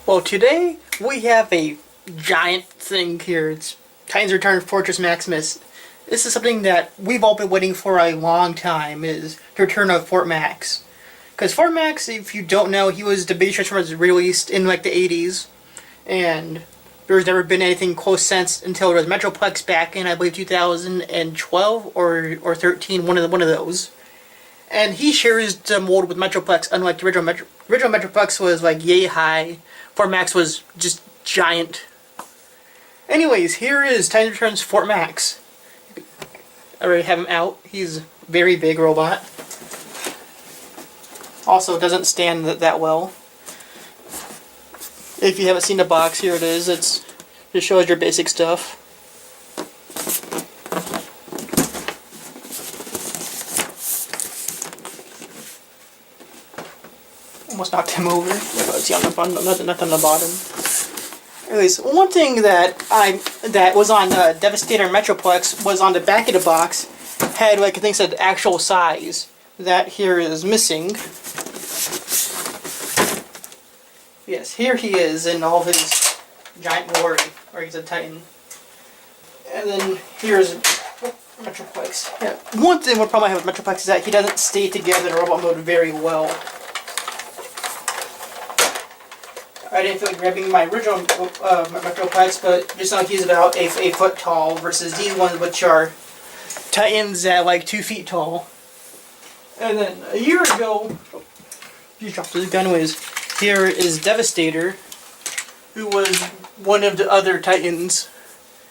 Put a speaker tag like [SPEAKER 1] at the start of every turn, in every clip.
[SPEAKER 1] Well, today we have a giant thing here. It's Titan's Return of Fortress Maximus. This is something that we've all been waiting for a long time, is the return of Fort Max. Because Fort Max, if you don't know, he was the biggest Transformers released in like the 80s. And there's never been anything close since until there was Metroplex back in, I believe, 2012 or 13, one of those. And he shares the mold with Metroplex, unlike the original Metroplex was like yay high. Fort Max was just giant. Anyways, here is Titan Returns Fort Max. I already have him out. He's a very big robot. Also doesn't stand that well. If you haven't seen the box, here it is. It shows your basic stuff. Almost knocked him over. See on the front, nothing on the bottom. Anyways, one thing that was on Devastator and Metroplex was on the back of the box had like I think said actual size. That here is missing. Yes, here he is in all of his giant glory, or he's a Titan. And then here's Metroplex. Yeah. One problem I have with Metroplex is that he doesn't stay together in robot mode very well. I didn't feel like grabbing my original Metroplex, but just like he's about a foot tall versus these ones, which are Titans at like 2 feet tall. And then a year ago, you dropped his gun. Here is Devastator, who was one of the other Titans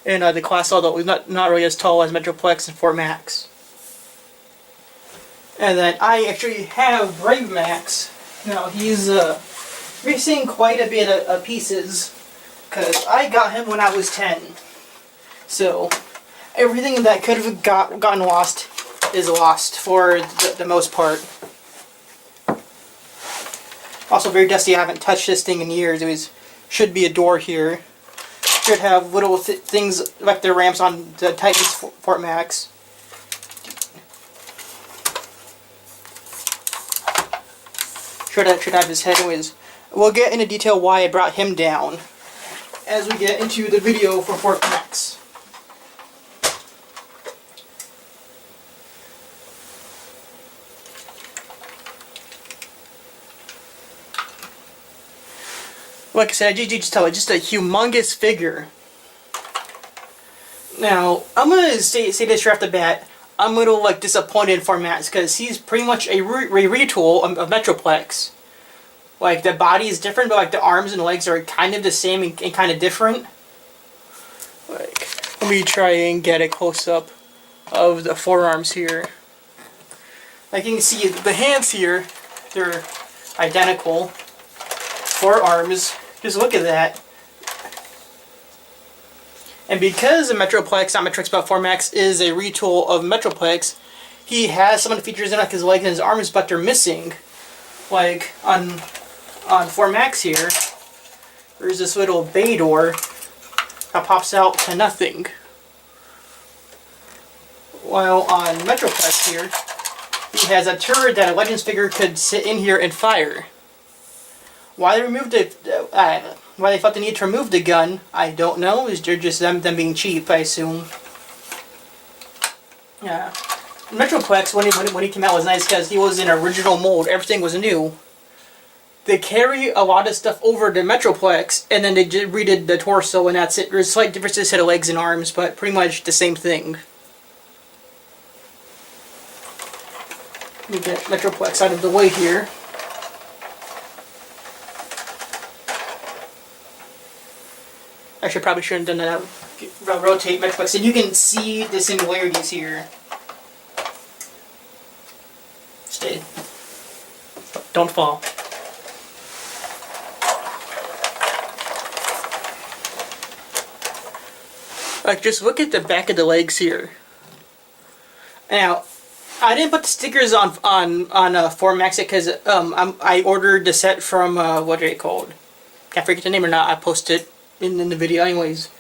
[SPEAKER 1] in the class, although he's not really as tall as Metroplex and Fort Max. And then I actually have Brave Max. Now he's missing quite a bit of pieces, because I got him when I was 10. So everything that could have gotten lost is lost for the most part. Also very dusty. I haven't touched this thing in years. There should be a door here. Should have little things like the ramps on the Titan's Fort Max. Should have his head. Anyways, we'll get into detail why I brought him down as we get into the video for Fort Max. Like I said, you just tell it, just a humongous figure. Now, I'm gonna say this right off the bat. I'm a little like disappointed in Fort Max because he's pretty much a retool of Metroplex. Like the body is different, but like the arms and legs are kind of the same and kind of different. Like, let me try and get a close up of the forearms here. Like you can see the hands here, they're identical. Forearms, just look at that. And because the Metroplex, not Metroplex but Fort Max, is a retool of Metroplex, he has some of the features in like his legs and his arms, but they're missing. Like on Fort Max here, there's this little bay door that pops out to nothing. While on Metroplex here, he has a turret that a Legends figure could sit in here and fire. Why they removed it? Why they felt the need to remove the gun? I don't know. It's just them being cheap, I assume. Yeah, Metroplex when he came out was nice because he was in original mold. Everything was new. They carry a lot of stuff over to Metroplex, and then they just redid the torso, and that's it. There's slight differences to the legs and arms, but pretty much the same thing. Let me get Metroplex out of the way here. Actually, probably shouldn't have done that. Rotate Metroplex, and you can see the similarities here. Stay. Don't fall. Like, just look at the back of the legs here. Now, I didn't put the stickers on Fort Max because I ordered the set from what are they called? Can't forget the name or not. I posted in the video anyways.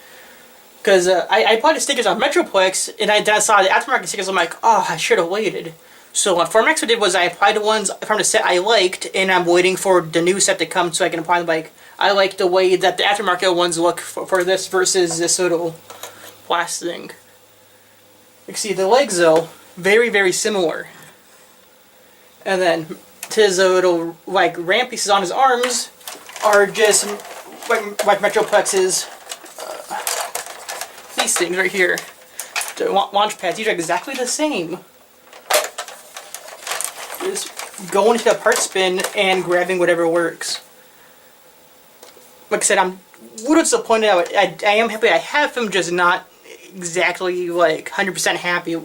[SPEAKER 1] Because I put the stickers on Metroplex and I saw the aftermarket stickers. I'm like, oh, I should have waited. So what Formax did was I applied the ones from the set I liked, and I'm waiting for the new set to come so I can apply them. Like, I like the way that the aftermarket ones look for this versus this little plastic thing. You can see the legs though, very similar. And then his little like ramp pieces on his arms are just like Metroplex's these things right here. The launch pads, these are exactly the same. Just going to the parts bin and grabbing whatever works. Like I said, I'm a little disappointed. I am happy I have him, just not exactly like 100% happy.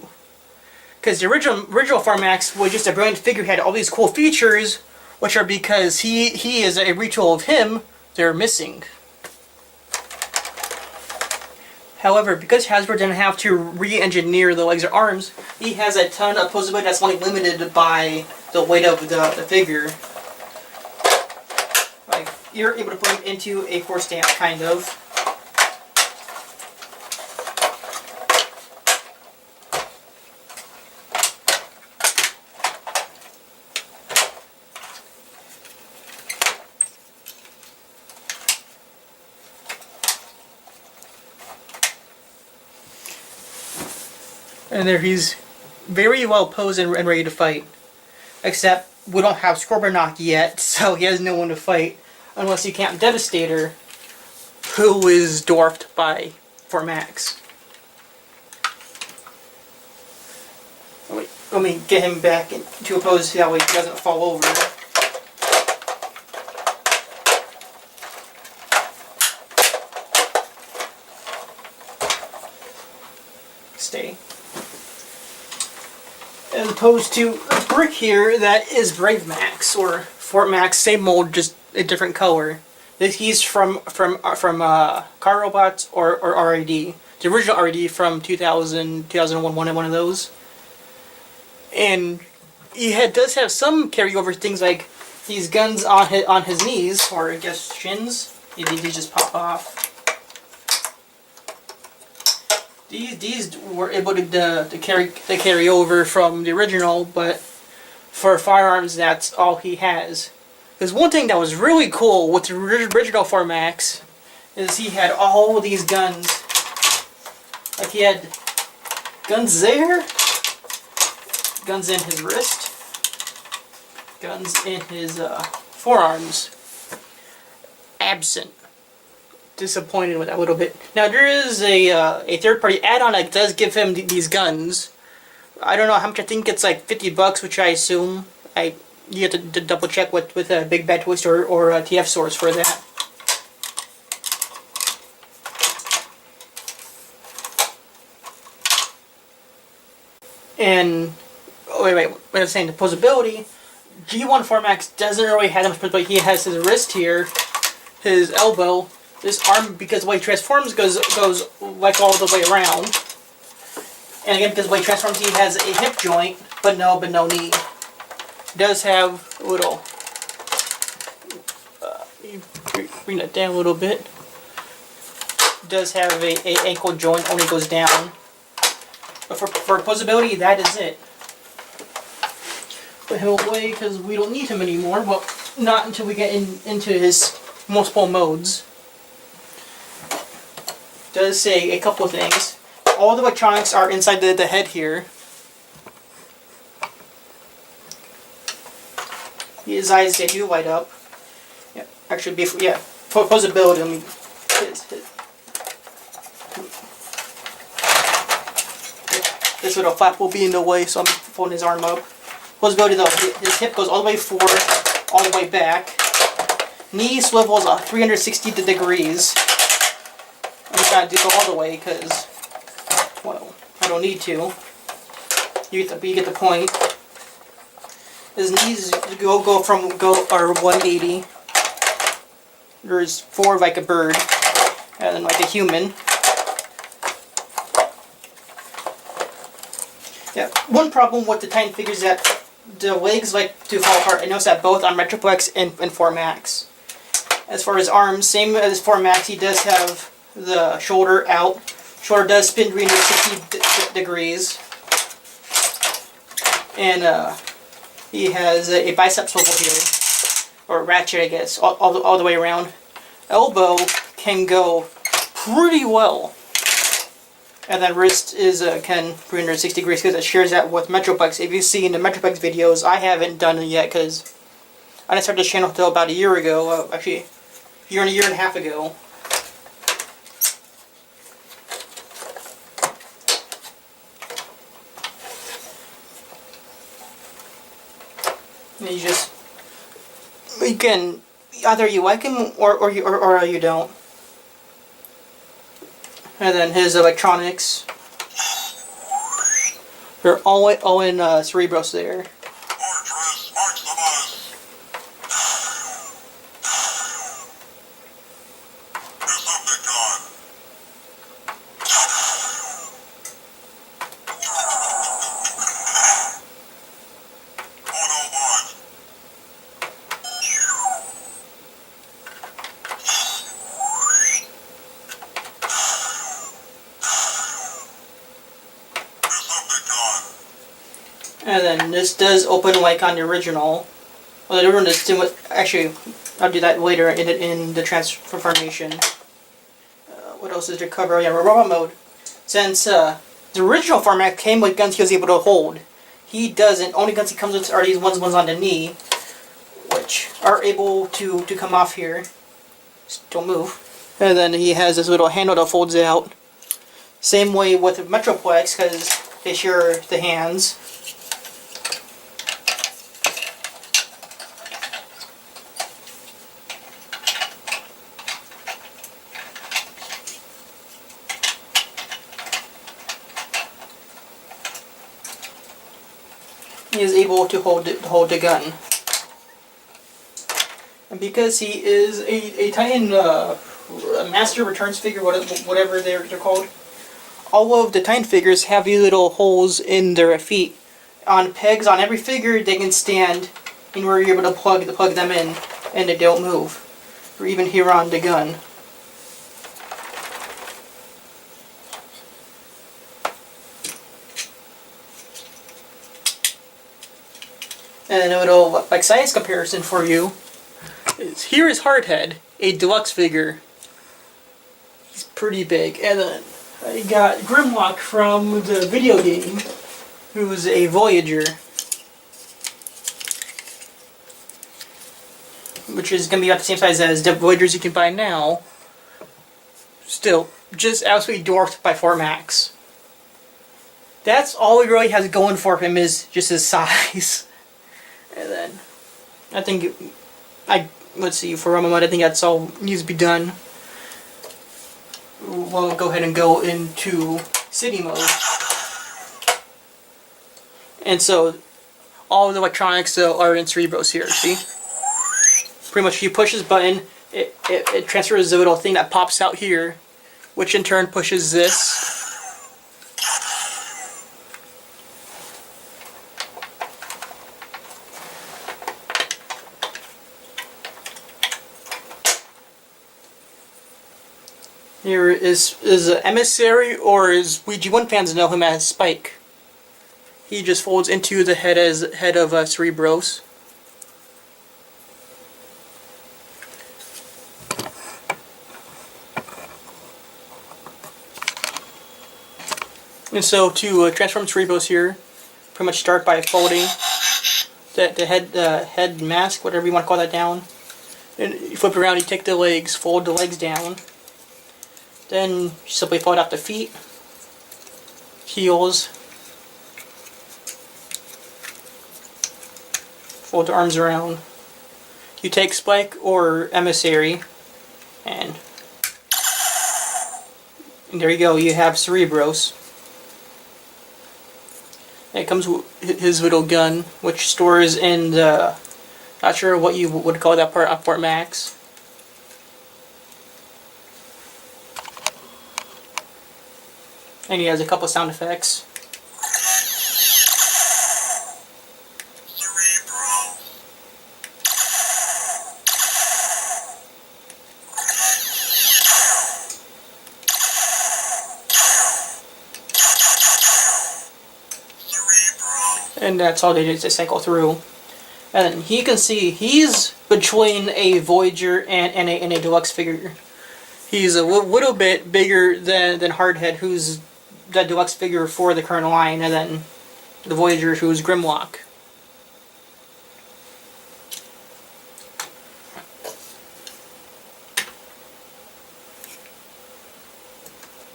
[SPEAKER 1] Because the original Formax was just a brilliant figure, had all these cool features, which are because he is a retool of him, they're missing. However, because Hasbro didn't have to re-engineer the legs or arms, he has a ton of posability that's only limited by the weight of the figure. Like, you're able to put him into a 4-stamp, kind of. And there he's very well posed and ready to fight. Except we don't have Scorponok yet, so he has no one to fight. Unless you count Devastator, who is dwarfed by Formax. Let me get him back to a pose so that way he doesn't fall over. Stay. As opposed to a brick here that is Brave Max or Fort Max, same mold, just a different color. He's from Car Robots or RAD. The original RAD from 2000, 2001, one of those. And he does have some carryover things like these guns on his knees, or I guess shins. These just pop off. These were able to carry over from the original, but for firearms, that's all he has. There's one thing that was really cool with the original Formax is he had all these guns. Like he had guns there, guns in his wrist, guns in his forearms. Absent. Disappointed with that a little bit. Now there is a third-party add-on that does give him these guns. I don't know how much. I think it's like $50, which I assume you have to double check with a Big Bad Toy Store or a TF Source for that. And wait, what I was saying, the posability. G1 Formax doesn't really have that much posability. He has his wrist here, his elbow. This arm, because the way he transforms, goes like all the way around. And again, because the way he transforms, he has a hip joint, but no knee. He does have a little. Bring that down a little bit. He does have a ankle joint, only goes down. But for posability, that is it. Put him away because we don't need him anymore. Well, not until we get into his multiple modes. Does say a couple of things. All the electronics are inside the head here. His eyes, they do light up. Yeah, actually, for posability, let me this little flap will be in the way, so I'm pulling his arm up. Posability though, his hip goes all the way forward, all the way back. Knee swivels 360 degrees. I'm just trying to go all the way because, well, I don't need to. You get the point. His knees are 180. There's forward like a bird, and then like a human. Yeah, one problem with the Titan figures is that the legs like to fall apart. I noticed that both on Metroplex and Formax. As far as arms, same as Formax, he does have the shoulder out. Shoulder does spin 360 degrees. And he has a bicep swivel here, or ratchet, I guess, all the way around. Elbow can go pretty well. And then wrist is can 360 degrees because it shares that with Metroplex. If you see in the Metroplex videos, I haven't done it yet because I didn't start this channel until about a year ago. Actually, a year and a half ago. And you can either you like him or you don't. And then his electronics, they're all in Cerebros there.
[SPEAKER 2] Fortress Maximus. Decepticon. Autobot. Decepticon.
[SPEAKER 1] And then this does open like on the original. Well, the original is actually, I'll do that later in the transformation. What else is there cover? Yeah, robot mode. Since the original format came with guns he was able to hold, he doesn't. Only guns he comes with are these ones on the knee, which are able to come off here. Just don't move. And then he has this little handle that folds out. Same way with Metroplex, because they share the hands. He is able to hold the gun. And because he is a Titan Master Returns figure, whatever they're called, all of the Titan figures have these little holes in their feet. On pegs on every figure they can stand, and where you're able to plug them in, and they don't move. Or even here on the gun. And a little like size comparison for you is here is Hardhead, a deluxe figure. He's pretty big. And then I got Grimlock from the video game, who's a Voyager, which is going to be about the same size as the Voyagers you can buy now. Still, just absolutely dwarfed by Fort Max. That's all he really has going for him, is just his size. And then, I think, let's see, for a moment, I think that's all needs to be done. We'll go ahead and go into city mode. And so, all the electronics are in Cerebros here, see? Pretty much, you push this button, it transfers the little thing that pops out here, which in turn pushes this. Here is an Emissary, or as Ouija1 fans know him as Spike. He just folds into the head as head of Cerebros. And so to transform Cerebros here, pretty much start by folding the head mask, whatever you want to call that, down. And you flip it around, you take the legs, fold the legs down. Then you simply fold out the feet, heels, fold the arms around. You take Spike or Emissary, and there you go, you have Cerebros. And it comes with his little gun, which stores in the, not sure what you would call that part on Fort Max. And he has a couple sound effects. and that's all they do is they cycle through. And he can see he's between a Voyager and a deluxe figure. He's a little bit bigger than Hardhead, who's the deluxe figure for the current line, and then the Voyager, who's Grimlock.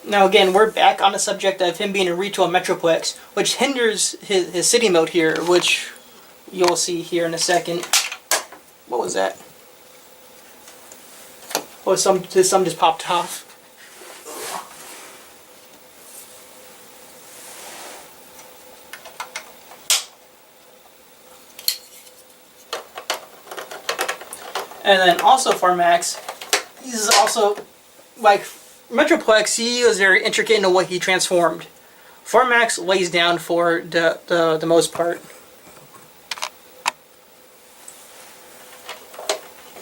[SPEAKER 1] Now again, we're back on the subject of him being a retail Metroplex, which hinders his city mode here, which you'll see here in a second. What was that? Oh, some just popped off. And then also for Max, he's also like Metroplex. He was very intricate in the way he transformed. Formax lays down for the most part.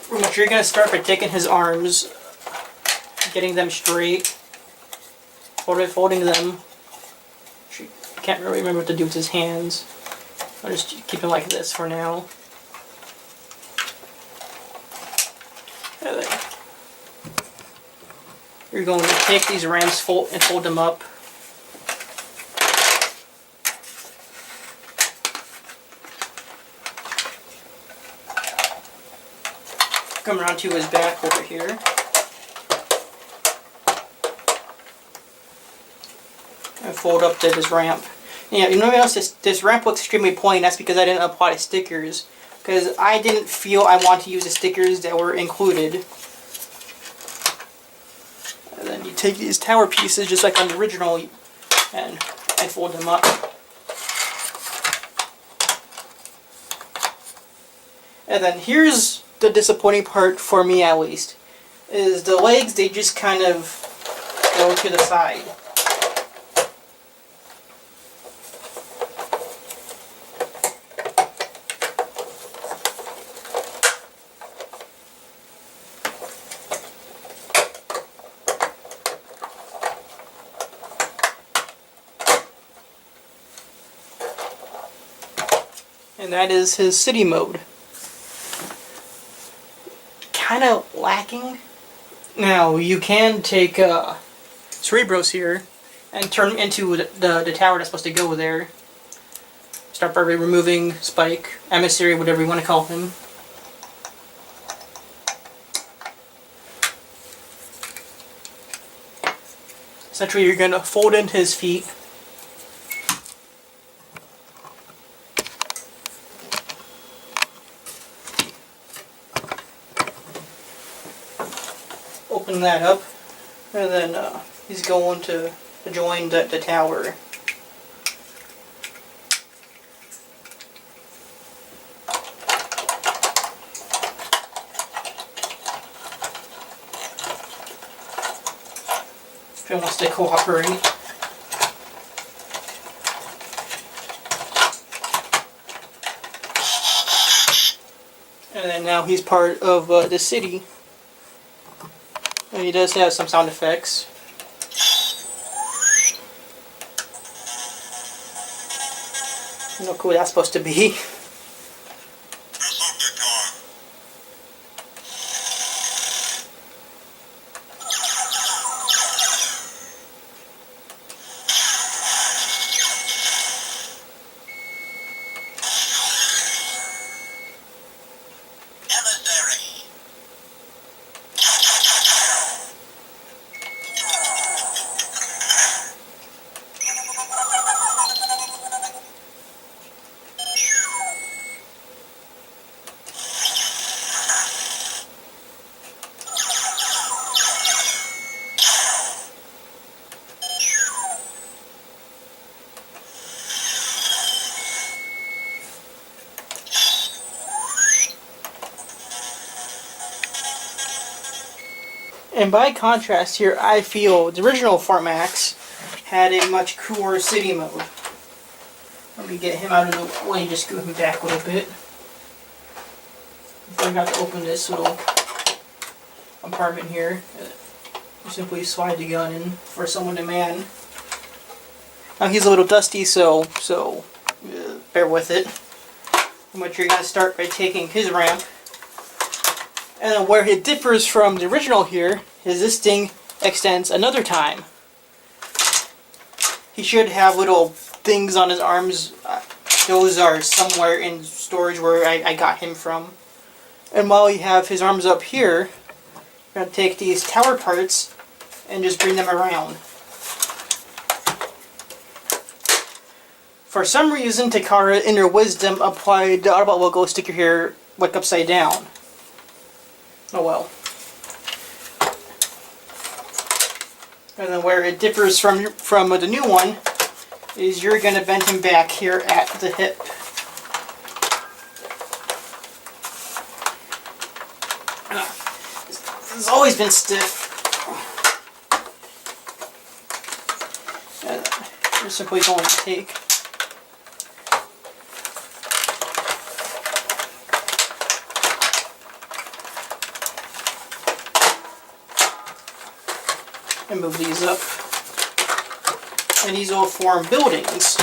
[SPEAKER 1] Pretty much, you're gonna start by taking his arms, getting them straight, folding them. I can't really remember what to do with his hands. I'll just keep it like this for now. You're going to take these rams and fold them up. Come around to his back over here. And fold up to this ramp. Yeah, you notice this ramp looks extremely plain. That's because I didn't apply the stickers. Because I didn't feel I wanted to use the stickers that were included. And then you take these tower pieces, just like on the original, and fold them up. And then here's the disappointing part, for me at least, is the legs, they just kind of go to the side. And that is his city mode. Kind of lacking. Now you can take Cerebros here and turn him into the tower that's supposed to go there. Start by removing Spike, Emissary, whatever you want to call him. Essentially, you're going to fold in his feet. Open that up, and then he's going to join the tower. If he wants to cooperate. And then now he's part of the city. And he does have some sound effects. I don't know who that's supposed to be. And by contrast here, I feel the original Formax had a much cooler city mode. Let me get him out of the way, just scoot him back a little bit. I forgot to open this little compartment here. You simply slide the gun in for someone to man. Now he's a little dusty, so bear with it. But you're going to start by taking his ramp. And then where it differs from the original here is this thing extends another time. He should have little things on his arms. Those are somewhere in storage where I got him from. And while you have his arms up here, you're going to take these tower parts and just bring them around. For some reason, Takara, in her wisdom, applied the Autobot logo sticker here like upside down. Oh well. And then where it differs from the new one is you're going to bend him back here at the hip. It's always been stiff. And you're simply going to take and move these up. And these will form buildings.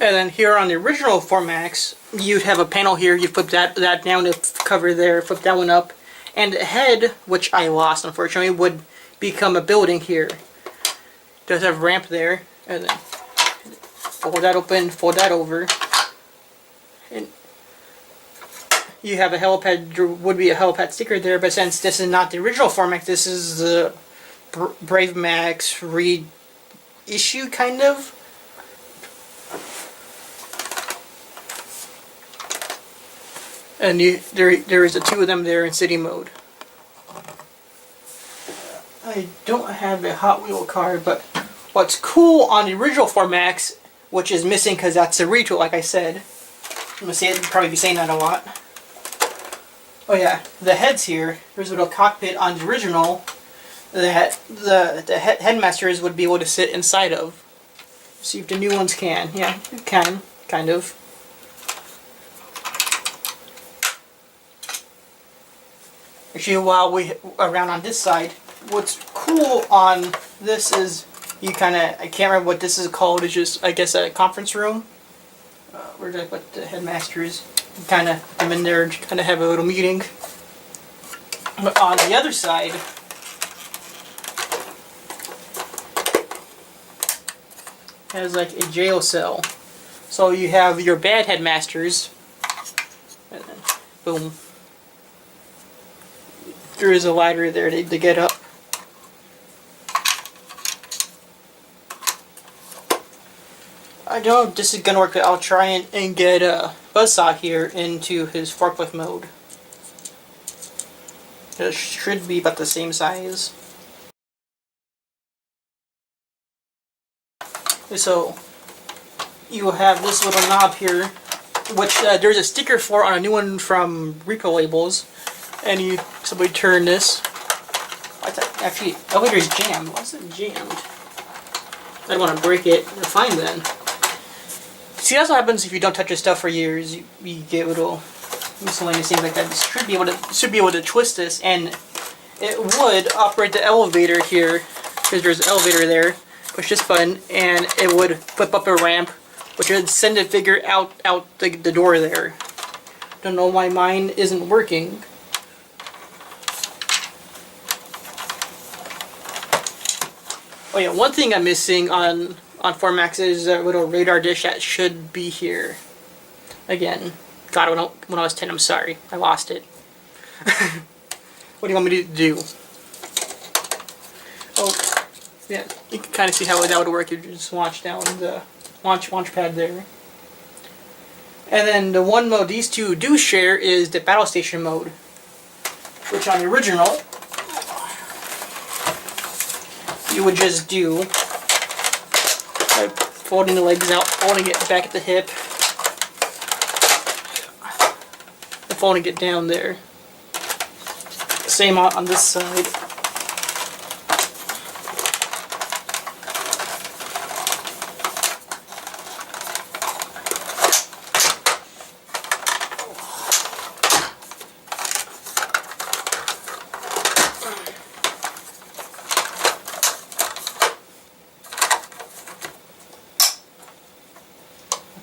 [SPEAKER 1] And then here on the original Formax, you'd have a panel here, you flip that down to cover there, flip that one up, and the head, which I lost unfortunately, would become a building here. Does have a ramp there, and then fold that open, fold that over, and you have a helipad, would be a helipad sticker there, but since this is not the original Formax, this is the Brave Max reissue, kind of. And there is the two of them there in city mode. I don't have a Hot Wheel car, but what's cool on the original Formax, which is missing because that's a retool, like I said. I'm gonna say it, probably be saying that a lot. Oh yeah, the heads here. There's a little cockpit on the original that the headmasters would be able to sit inside of. See if the new ones can. Yeah, it can, kind of. Actually, while we around on this side, what's cool on this is you kind of, I can't remember what this is called. It's just, I guess, a conference room. Where did I put the headmasters? Kind of come in there and kind of have a little meeting. But on the other side, has like a jail cell. So you have your bad headmasters, and then boom. There is a ladder there to get up. I don't know if this is going to work, but I'll try and get Buzzsaw here into his forklift mode. It should be about the same size. So, you will have this little knob here, which there's a sticker for on a new one from Repo Labels. And you simply turn this. Actually, the elevator is jammed. Why is it jammed? I don't want to break it. You're fine then. See, that's what happens if you don't touch your stuff for years. You get little miscellaneous things like that. You should be able to twist this, and it would operate the elevator here, because there's an elevator there. Push this button, and it would flip up a ramp, which would send a figure out the door there. Don't know why mine isn't working. Oh yeah, one thing I'm missing on Formax is a little radar dish that should be here. Again, got it when I was 10, I'm sorry. I lost it. What do you want me to do? Oh, yeah, you can kind of see how that would work. You just launch down the launch pad there. And then the one mode these two do share is the battle station mode, which on the original, you would just do by folding the legs out, folding it back at the hip, and folding it down there. Same on this side.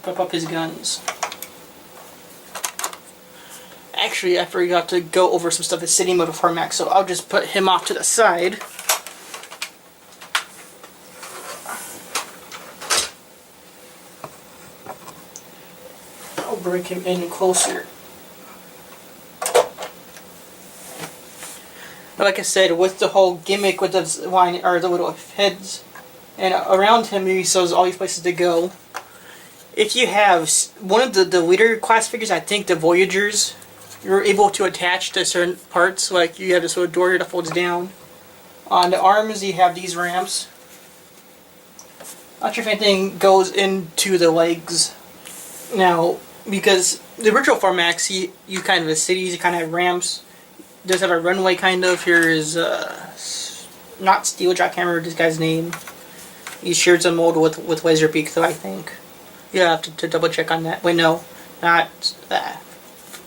[SPEAKER 1] pop up his guns. Actually, I forgot to go over some stuff in city mode before Max, so I'll just put him off to the side. I'll bring him in closer. Like I said, with the whole gimmick with the line or the little heads, and around him he shows all these places to go. If you have one of the leader class figures, I think the Voyagers, you're able to attach to certain parts. Like you have this little door here that folds down. On the arms, you have these ramps. Not sure if anything goes into the legs now, because the original Formax, you kind of have cities, you kind of have ramps. Does have a runway kind of. Here is not Steeljaw, I can't remember this guy's name. He shares a mold with Laserbeak though, I think. You have to double check on that. Wait, no, not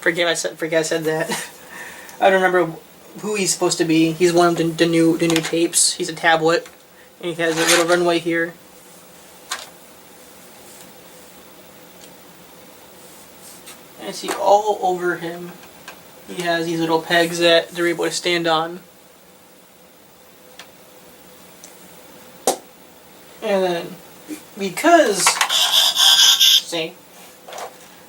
[SPEAKER 1] forget I said that. I don't remember who he's supposed to be. He's one of the new tapes. He's a tablet, and he has a little runway here. And I see all over him. He has these little pegs that they're able to stand on. And then, because, see,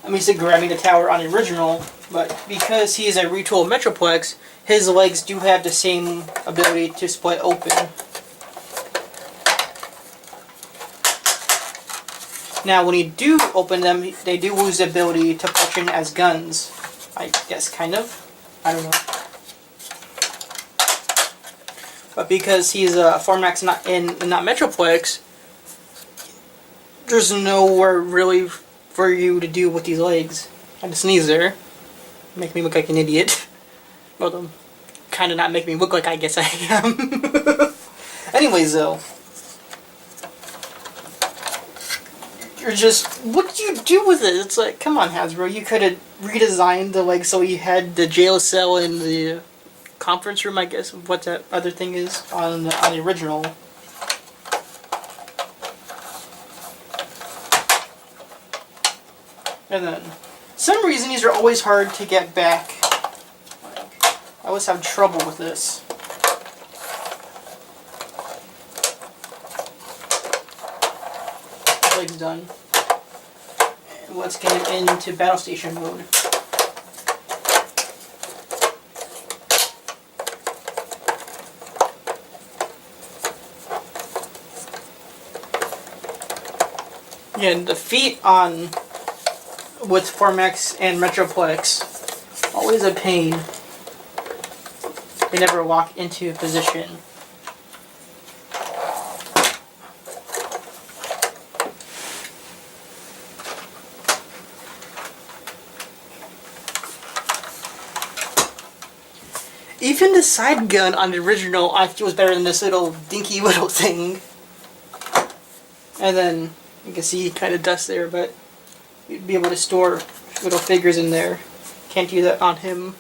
[SPEAKER 1] I'm used to grabbing the tower on the original, but because he is a retooled Metroplex, his legs do have the same ability to split open. Now, when you do open them, they do lose the ability to function as guns. I guess, kind of. I don't know. But because he's a Formax not Metroplex, there's nowhere really for you to do with these legs. I just sneeze there. Make me look like an idiot. Well, kind of not make me look like I guess I am. Anyways, though. You're just, what do you do with it? It's like, come on, Hasbro, you could have redesigned the legs so you had the jail cell in the conference room, I guess, what that other thing is on the original. And then, some reason these are always hard to get back. Like, I always have trouble with this. Legs done. And let's get into battle station mode. Yeah, and the feet on with Formax and Metroplex, always a pain. They never lock into position. Even the side gun on the original, I feel was better than this little dinky little thing. And then you can see kind of dust there, but you'd be able to store little figures in there. Can't do that on him.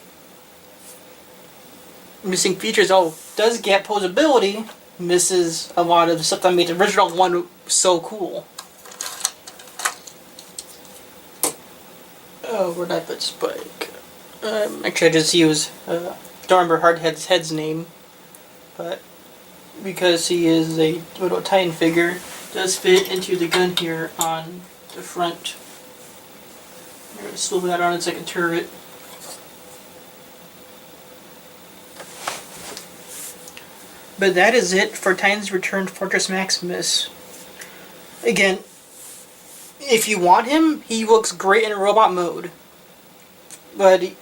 [SPEAKER 1] Missing features, does get posability. Misses a lot of the stuff that made the original one so cool. Oh, where'd I put Spike? Actually, I just used, don't remember Hardhead's head's name, but because he is a little Titan figure, does fit into the gun here on the front. I'm going to swivel that on its like a turret. But that is it for Titan's Return Fortress Maximus. Again, if you want him, he looks great in robot mode. But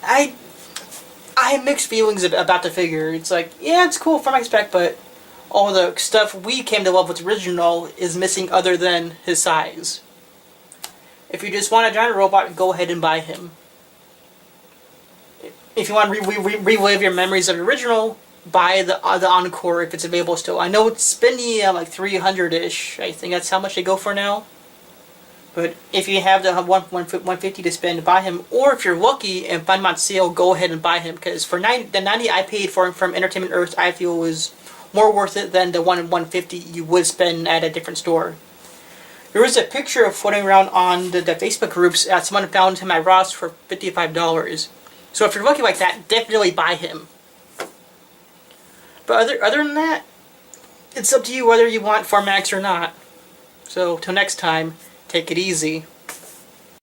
[SPEAKER 1] I have mixed feelings about the figure. It's like, yeah, it's cool for my spec, but all the stuff we came to love with the original is missing other than his size. If you just want a giant robot, go ahead and buy him. If you want to relive your memories of the original, buy the Encore if it's available still. I know it's spending like 300-ish. I think that's how much they go for now. But if you have the 150 to spend, buy him. Or if you're lucky and find him on sale, go ahead and buy him. Because for the 90 I paid for him from Entertainment Earth, I feel was more worth it than the 150 you would spend at a different store. There was a picture of floating around on the Facebook groups that someone found him at Ross for $55. So if you're looking like that, definitely buy him. But other than that, it's up to you whether you want Formax or not. So till next time, take it easy.